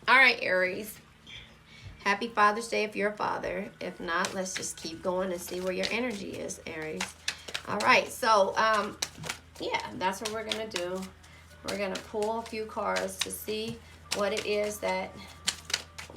All right, Aries. Happy Father's Day if you're a father. If not, let's just keep going and see where your energy is, Aries. All right, so yeah, that's what we're gonna do. We're gonna pull a few cards to see what it is that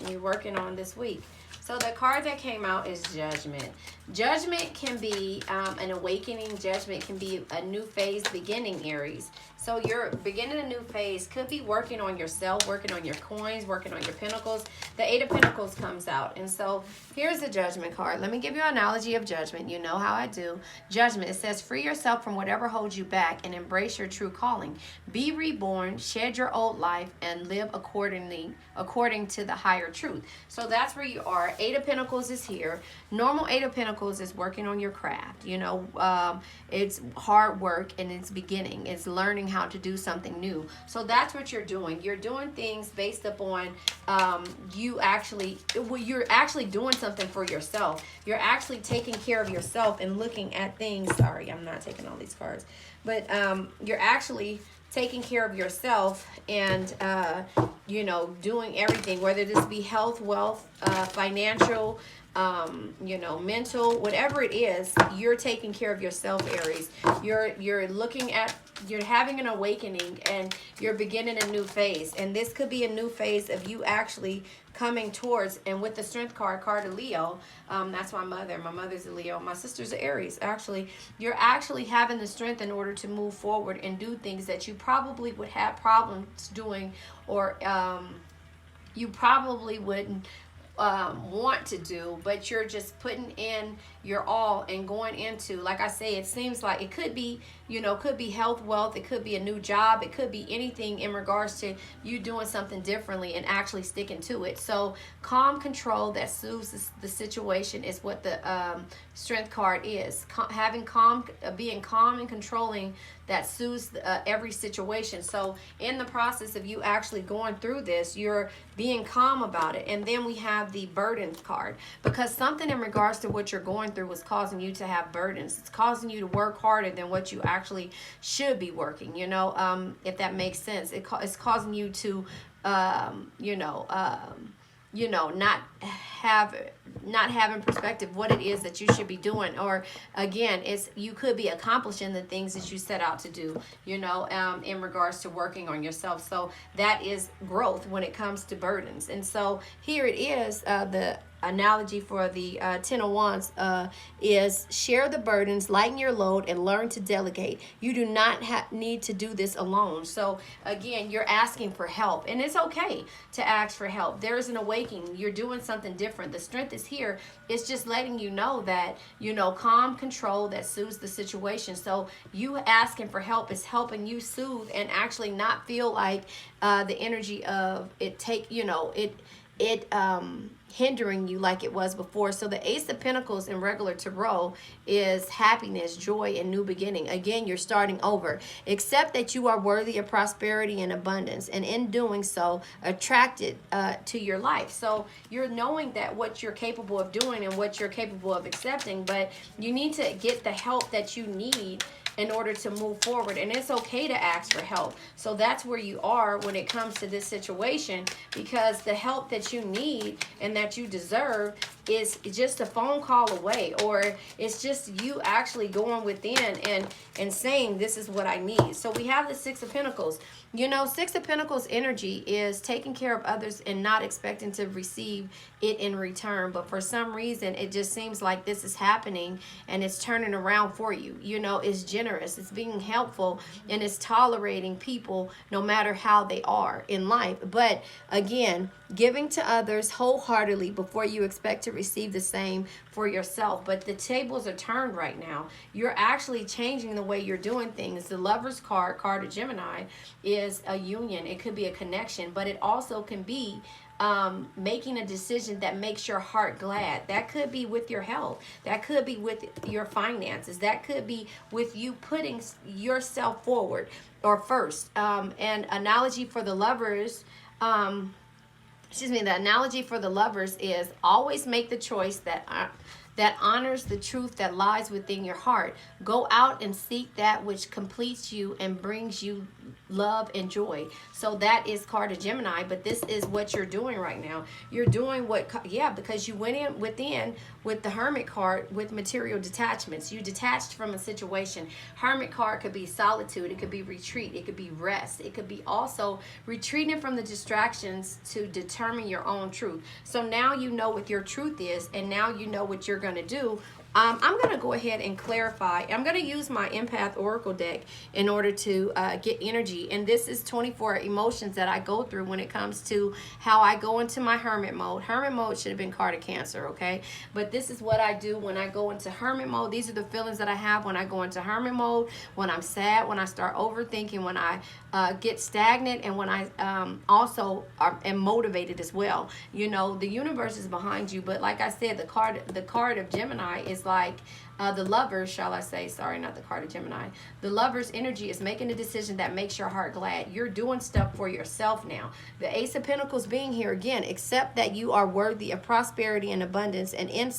you're working on this week. So the card that came out is Judgment. Judgment can be an awakening. Judgment can be a new phase beginning, Aries. So you're beginning a new phase. Could be working on yourself, working on your coins, working on your pentacles. The Eight of Pentacles comes out. And so here's the Judgment card. Let me give you an analogy of Judgment. You know how I do. Judgment, it says, free yourself from whatever holds you back and embrace your true calling. Be reborn, shed your old life, and live according to the higher truth. So that's where you are. Eight of Pentacles is here. Normal Eight of Pentacles is working on your craft. It's hard work and it's beginning. It's learning how to do something new. So that's what you're doing. You're doing things based upon you're actually doing something for yourself. You're actually taking care of yourself and looking at things. Sorry, I'm not taking all these cards. But you're actually taking care of yourself and doing everything, whether this be health, wealth, financial, mental, whatever it is. You're taking care of yourself, Aries. You're having an awakening and you're beginning a new phase, and this could be a new phase of you actually coming towards. And with the Strength card of Leo, that's my mother's a Leo, my sister's an Aries. Actually, you're actually having the strength in order to move forward and do things that you probably would have problems doing, or you probably wouldn't want to do, but you're just putting in your all and going into, like I say, it seems like it could be, could be health, wealth, it could be a new job, it could be anything in regards to you doing something differently and actually sticking to it. So calm control that soothes the situation is what the Strength card is. Being calm and controlling that soothes every situation. So in the process of you actually going through this, you're being calm about it. And then we have the Burden card, because something in regards to what you're going through was causing you to have burdens. It's causing you to work harder than what you actually should be working, if that makes sense. It's causing you to not having perspective what it is that you should be doing, or again, you could be accomplishing the things that you set out to do, in regards to working on yourself. So that is growth when it comes to burdens. And so here it is, the analogy for the 10 of Wands is share the burdens, lighten your load, and learn to delegate. You do not need to do this alone. So again, you're asking for help, and it's okay to ask for help. There is an awakening. You're doing something different. The strength is here. It's just letting you know that, calm control that soothes the situation. So you asking for help is helping you soothe and actually not feel like the energy of it hindering you like it was before. So the Ace of Pentacles in regular tarot is happiness, joy, and new beginning. Again, you're starting over. Accept that you are worthy of prosperity and abundance, and in doing so, attract it to your life. So you're knowing that what you're capable of doing and what you're capable of accepting, but you need to get the help that you need in order to move forward. And it's okay to ask for help. So that's where you are when it comes to this situation, because the help that you need and that you deserve is just a phone call away, or it's just you actually going within and saying, this is what I need. So we have the Six of Pentacles. Six of Pentacles energy is taking care of others and not expecting to receive it in return. But for some reason, it just seems like this is happening and it's turning around for you. It's generous, it's being helpful, and it's tolerating people no matter how they are in life. But again, giving to others wholeheartedly before you expect to receive the same for yourself. But the tables are turned right now. You're actually changing the way you're doing things. The Lover's card of Gemini, is a union. It could be a connection, but it also can be making a decision that makes your heart glad. That could be with your health. That could be with your finances. That could be with you putting yourself forward or first. And analogy for the lovers, the analogy for the lovers is always make the choice that honors the truth that lies within your heart. Go out and seek that which completes you and brings you love and joy. So that is card of Gemini, but this is what you're doing right now. You're doing what, yeah, because you went in within with the Hermit card with material detachments. You detached from a situation. Hermit card could be solitude, it could be retreat, it could be rest, it could be also retreating from the distractions to determine your own truth. So now you know what your truth is, and now you know what you're going to do. I'm going to go ahead and clarify. I'm going to use my Empath Oracle deck in order to get energy. And this is 24 emotions that I go through when it comes to how I go into my Hermit mode. Hermit mode should have been card of Cancer, okay? But this is what I do when I go into Hermit mode. These are the feelings that I have when I go into Hermit mode, when I'm sad, when I start overthinking, when I get stagnant, and when I also am motivated as well. You know, the universe is behind you, but like I said, the card of Gemini is like the Lovers, shall I say, sorry, not the card of Gemini. The Lovers energy is making a decision that makes your heart glad. You're doing stuff for yourself now. The Ace of Pentacles being here again, accept that you are worthy of prosperity and abundance, and in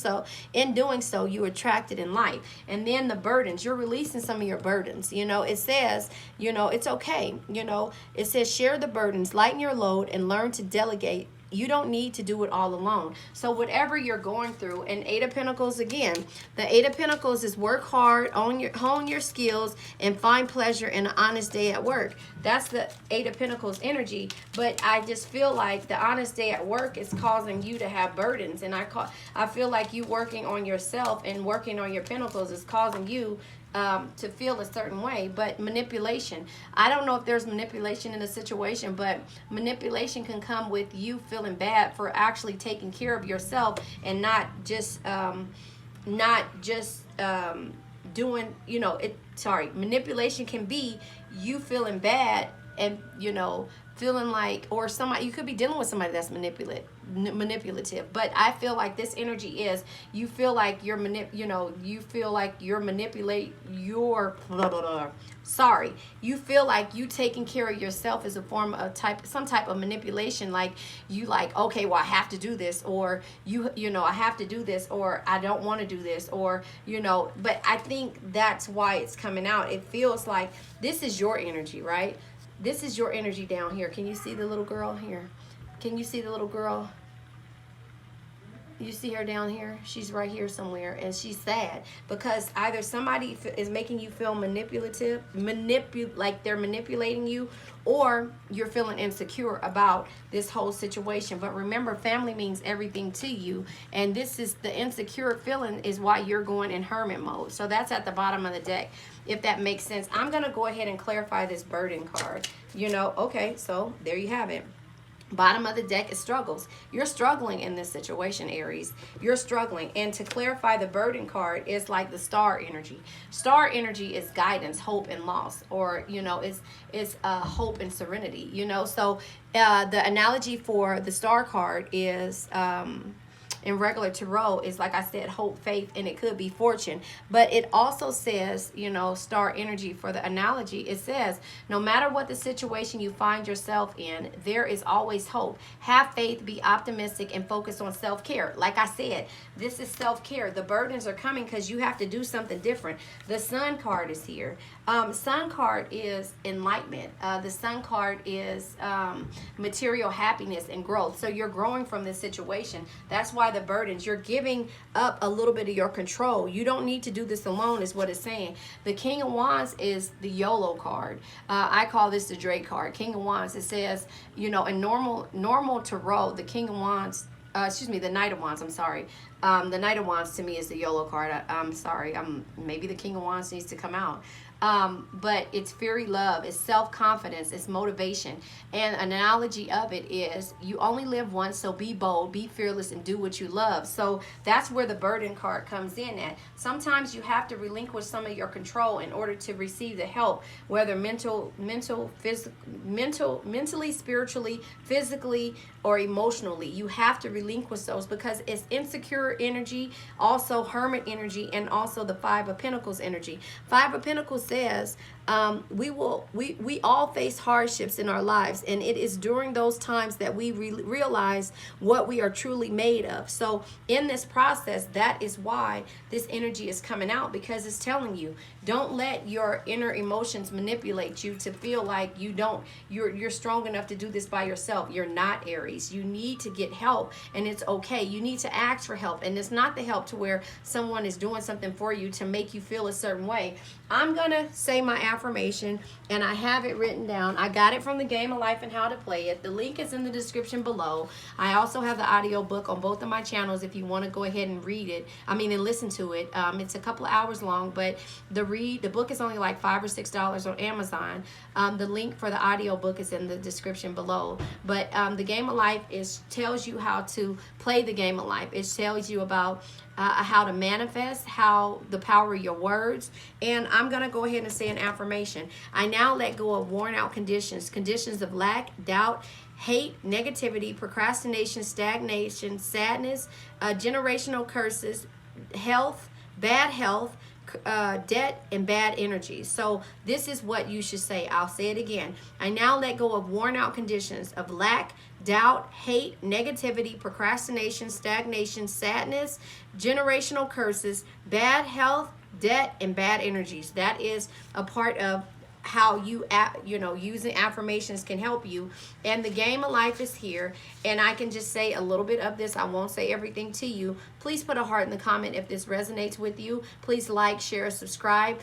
doing so, you attract it in life. And then the burdens, you're releasing some of your burdens. You know, it says, you know, it's okay. You know, it says share the burdens, lighten your load, and learn to delegate. You don't need to do it all alone. So whatever you're going through, and Eight of Pentacles again, the Eight of Pentacles is work hard, hone your skills, and find pleasure in an honest day at work. That's the Eight of Pentacles energy. But I just feel like the honest day at work is causing you to have burdens, and I feel like you working on yourself and working on your pentacles is causing you to feel a certain way. But manipulation, I don't know if there's manipulation in the situation, but manipulation can come with you feeling bad for actually taking care of yourself and not just doing, you know, manipulation can be you feeling bad and, you know, feeling like, or somebody, you could be dealing with somebody that's manipulative. But I feel like this energy is, you feel like you feel like you're manipulate your you feel like you taking care of yourself is a form of some type of manipulation. Like you like, okay, well, I have to do this, or you know, I have to do this, or I don't want to do this, or, you know, but I think that's why it's coming out. It feels like this is your energy, right? This is your energy down here. Can you see the little girl here? Can you see the little girl? You see her down here? She's right here somewhere, and she's sad because either somebody is making you feel like they're manipulating you, or you're feeling insecure about this whole situation. But remember, family means everything to you, and this is the insecure feeling is why you're going in hermit mode. So that's at the bottom of the deck, if that makes sense. I'm going to go ahead and clarify this burden card. You know, okay, so there you have it. Bottom of the deck is struggles. You're struggling in this situation, Aries. You're struggling. And to clarify, the burden card is like the star energy. Star energy is guidance, hope, and loss. Or, you know, it's hope and serenity. You know, so the analogy for the star card is... in regular tarot is, like I said, hope, faith, and it could be fortune. But it also says, you know, star energy for the analogy, it says, no matter what the situation you find yourself in, there is always hope. Have faith, be optimistic, and focus on self-care. Like I said, this is self-care. The burdens are coming because you have to do something different. The Sun card is here. Sun card is enlightenment. The Sun card is material happiness and growth. So you're growing from this situation. That's why the burdens, you're giving up a little bit of your control. You don't need to do this alone, is what it's saying. The King of Wands is the YOLO card. I call this the Drake card. King of Wands, it says, you know, in normal tarot, the King of Wands, the Knight of Wands, I'm sorry. The Knight of Wands to me is the YOLO card. I'm sorry. Maybe the King of Wands needs to come out. But it's fairy love, it's self-confidence, it's motivation. And an analogy of it is, you only live once, so be bold, be fearless, and do what you love. So that's where the burden card comes in at. Sometimes you have to relinquish some of your control in order to receive the help, whether mentally, spiritually, physically, or emotionally. You have to relinquish those because it's insecure energy, also hermit energy, and also the Five of Pentacles energy. Five of Pentacles says, We all face hardships in our lives, and it is during those times that we realize what we are truly made of. So in this process, that is why this energy is coming out, because it's telling you, don't let your inner emotions manipulate you to feel like you're strong enough to do this by yourself. You're not, Aries. You need to get help, and it's okay. You need to ask for help, and it's not the help to where someone is doing something for you to make you feel a certain way. I'm gonna say my affirmation, and I have it written down. I got it from the Game of Life and How to Play It. The link is in the description below. I also have the audio book on both of my channels if you want to go ahead and read it. And listen to it. It's a couple of hours long, but the book is only like $5 or $6 on Amazon. The link for the audio book is in the description below. But the Game of Life tells you how to play the game of life. It tells you about how to manifest, how the power of your words. And I'm going to go ahead and say an affirmation. I now let go of worn out conditions of lack, doubt, hate, negativity, procrastination, stagnation, sadness, generational curses, bad health, debt, and bad energy. So this is what you should say. I'll say it again. I now let go of worn out conditions of lack, doubt, hate, negativity, procrastination, stagnation, sadness, generational curses, bad health, debt, and bad energies. That is a part of how using affirmations can help you. And the Game of Life is here, and I can just say a little bit of this. I won't say everything to you. Please put a heart in the comment if this resonates with you. Please like, share, subscribe.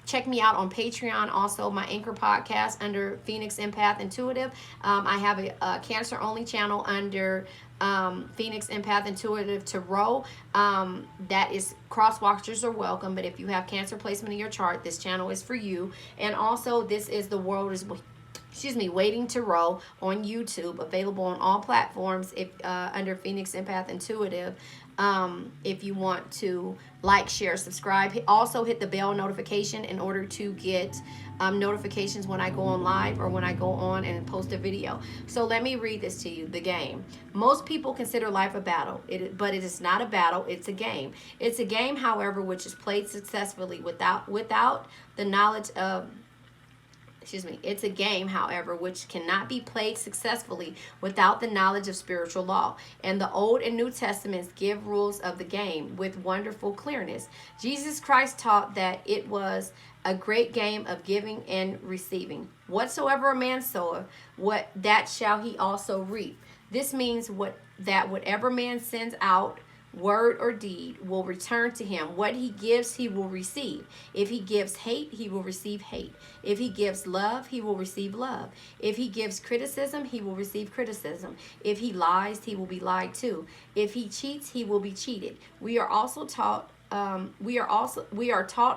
Check me out on Patreon, also my Anchor podcast under Phoenix Empath Intuitive. I have a cancer-only channel under Phoenix Empath Intuitive Tarot. That is, crosswatchers are welcome, but if you have cancer placement in your chart, this channel is for you. And also, this is The World is Waiting Tarot on YouTube, available on all platforms under Phoenix Empath Intuitive. If you want to like, share, subscribe. Also hit the bell notification in order to get notifications when I go on live or when I go on and post a video. So let me read this to you. The game. Most people consider life a battle, but it is not a battle. It's a game. It's a game, however, which is played successfully without the knowledge of It's a game, however, which cannot be played successfully without the knowledge of spiritual law. And the Old and New Testaments give rules of the game with wonderful clearness. Jesus Christ taught that it was a great game of giving and receiving. Whatsoever a man soweth, that shall he also reap. This means that whatever man sends out, word or deed, will return to him. What he gives, he will receive. If he gives hate, he will receive hate. If he gives love, he will receive love. If he gives criticism, he will receive criticism. If he lies, he will be lied to. If he cheats, he will be cheated. We are taught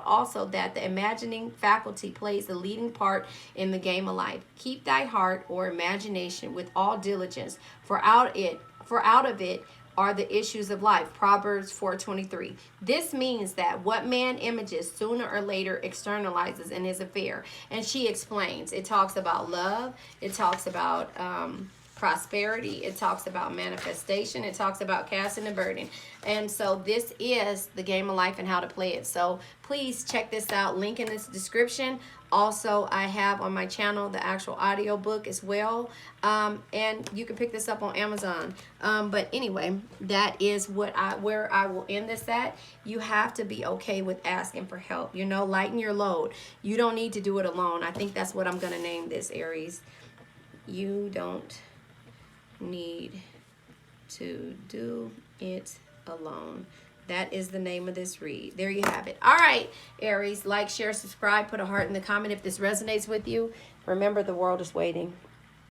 also that the imagining faculty plays the leading part in the game of life. Keep thy heart or imagination with all diligence, for out of it are the issues of life. Proverbs 4:23. This means that what man images sooner or later externalizes in his affair. And she explains. It talks about love. It talks about prosperity. It talks about manifestation. It talks about casting a burden. And so this is the Game of Life and How to Play It. So please check this out. Link in this description. Also, I have on my channel the actual audio book as well. And you can pick this up on Amazon. But anyway, that is where I will end this at. You have to be okay with asking for help. Lighten your load. You don't need to do it alone. I think that's what I'm going to name this, Aries. You don't need to do it alone. That is the name of this read. There you have it. All right, Aries, like, share, subscribe, put a heart in the comment if this resonates with you. Remember, the world is waiting.